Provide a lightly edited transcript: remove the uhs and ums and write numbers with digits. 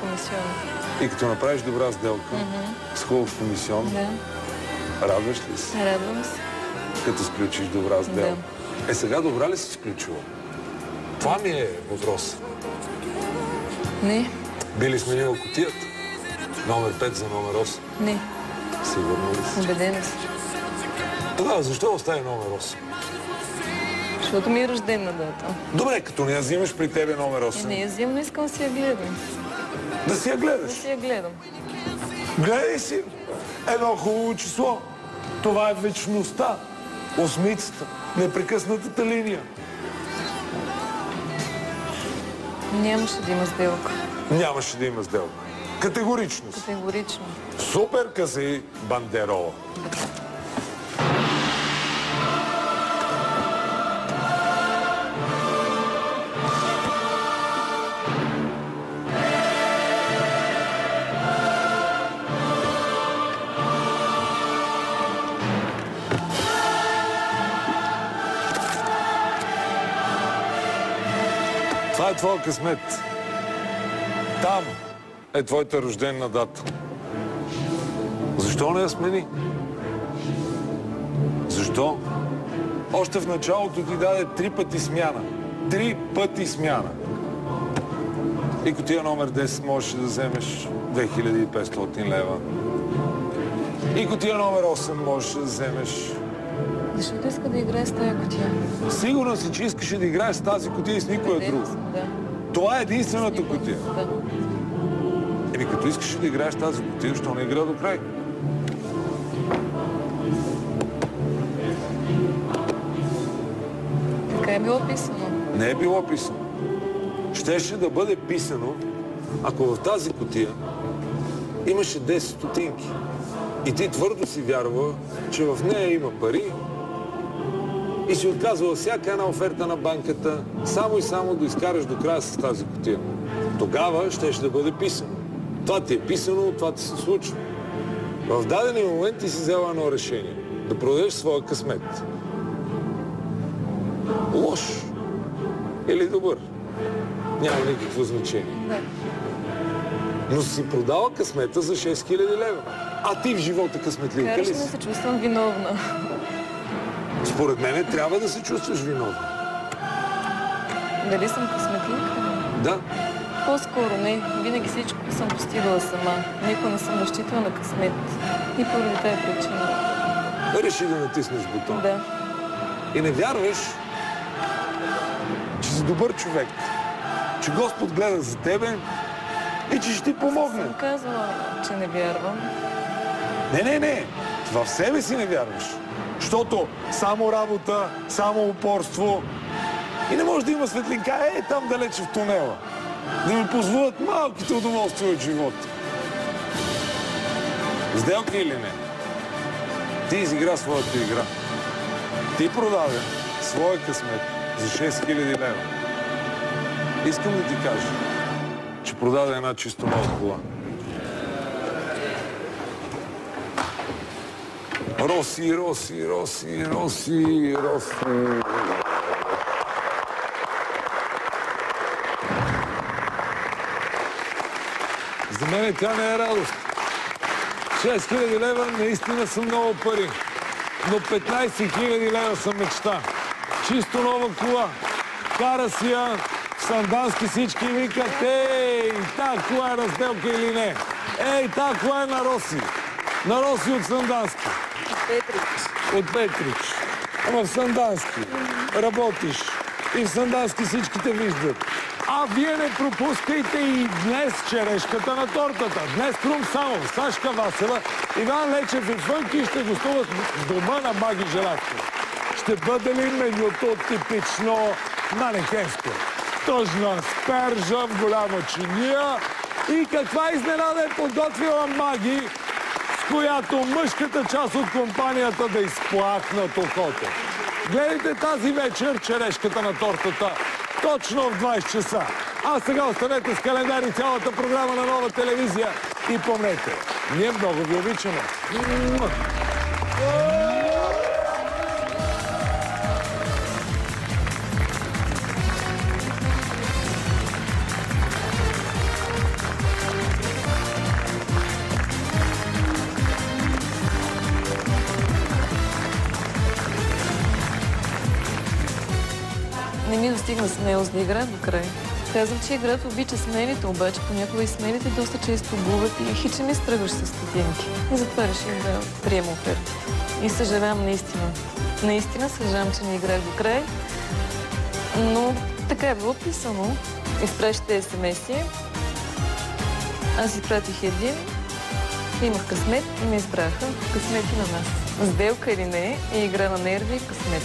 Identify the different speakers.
Speaker 1: комисион.
Speaker 2: И като направиш добра сделка с хубав комисион, радваш ли се?
Speaker 1: Радвам се.
Speaker 2: Като сключиш добра сделка.
Speaker 1: Да.
Speaker 2: Сега добра ли си сключила? Това ми е въпрос.
Speaker 1: Не.
Speaker 2: Би ли сменила кутията? Номер 5 за номер 8?
Speaker 1: Не.
Speaker 2: Сигурно ли си?
Speaker 1: Убедена си.
Speaker 2: Тогава защо остави номер 8?
Speaker 1: Защото ми е рождена дата.
Speaker 2: Добре, като не я взимаш при тебе номер 8.
Speaker 1: Не я взимам, но искам да си я гледам.
Speaker 2: Да си я гледаш?
Speaker 1: Да си я гледам.
Speaker 2: Гледай си едно хубаво число. Това е вечността. Осмицата. Непрекъснатата линия.
Speaker 1: Нямаше да има сделка.
Speaker 2: Нямаше да има сделка. Категоричност.
Speaker 1: Категорично.
Speaker 2: Супер кази Бандерола. Това е твоя късмет. Там е твоята рождена дата. Защо не я смени? Защо? Още в началото ти даде 3 пъти смяна. 3 пъти смяна. И котия номер 10 можеш да вземеш 2500 лева. И котия номер 8 можеш да вземеш...
Speaker 1: Защото иска да играе с тази кутия.
Speaker 2: Сигурно си, че искаше да играеш с тази кутия и с никоя друга.
Speaker 1: Да.
Speaker 2: Това е единствената кутия.
Speaker 1: Да.
Speaker 2: Еми, като искаш да играеш тази кутия, защо не игра до край?
Speaker 1: Така е било писано.
Speaker 2: Не е било писано. Щеше да бъде писано, ако в тази кутия имаше 10 стотинки. И ти твърдо си вярва, че в нея има пари и си отказвала всяка една оферта на банката, само и само да изкараш до края с тази кутия. Тогава щеше да бъде писано. Това ти е писано, това ти се случва. В дадения момент ти си взела едно решение. Да продадеш своя късмет. Лош или добър. Няма никакво значение.
Speaker 1: Да.
Speaker 2: Но си продала късмета за 6000 лева. А ти в живота късметливка ли
Speaker 1: Караш
Speaker 2: си?
Speaker 1: ме се чувствам виновна.
Speaker 2: Според мен трябва да се чувстваш виновна.
Speaker 1: Дали съм късметливка?
Speaker 2: Да.
Speaker 1: По-скоро не. Винаги всичко съм постигала сама. Никога не съм разчитала на късмет. И поради тази причина.
Speaker 2: Реши да натиснеш бутон.
Speaker 1: Да.
Speaker 2: И не вярваш, че си добър човек. Че Господ гледа за тебе и че ще ти помогне.
Speaker 1: Съм казвала, че не вярвам.
Speaker 2: Не. В себе си не вярваш. Защото само работа, само упорство и не може да има светлинка там далече в тунела. Да ми позволят малките удоволствия от живота. Сделка или не? Ти изигра своята игра. Ти продаде своя късмет за 6000 лева. Искам да ти кажа, че продаде една чисто нова кола. Роси. За мен тя не е радост. 6000 лева наистина са много пари. Но 15 000 лева са мечта. Чисто нова кола. Кара си я в Сандански, всички викат: ей, та кола е на сделка или не? Ей, та кола е на Роси. На Роси от Сандански. От Петрич. Ама в Сандански работиш. И в Сандански всички те виждат. А вие не пропускайте и днес черешката на тортата. Днес Крум Самов, Сашка Васева, Иван Лечев и Фънки ще гостуват в дома на Маги Желязков. Ще бъде ли менюто типично манекенско? Тъжна спержа в голяма чиния. И каква изненада е подготвила Маги, с която мъжката част от компанията да изплакна от окото. Гледайте тази вечер черешката на тортата точно в 20 часа. А сега останете с календар и цялата програма на Нова телевизия. И помнете, ние много ви обичаме.
Speaker 1: не ми достигна смелост да играя до край. Казвам, че играта обича смелите, обаче понякога и смелите доста често губят и хич не ми стръгваш с студенти. И затова реших да приема оферта. И съжалявам наистина. Наистина съжалявам, че не играх до край. Но така е било писано. Изпращате СМС-и. Аз изпратих един. Имах късмет и ме избраха. Късмет и на нас. Сделка или не е игра на нерви и късмет.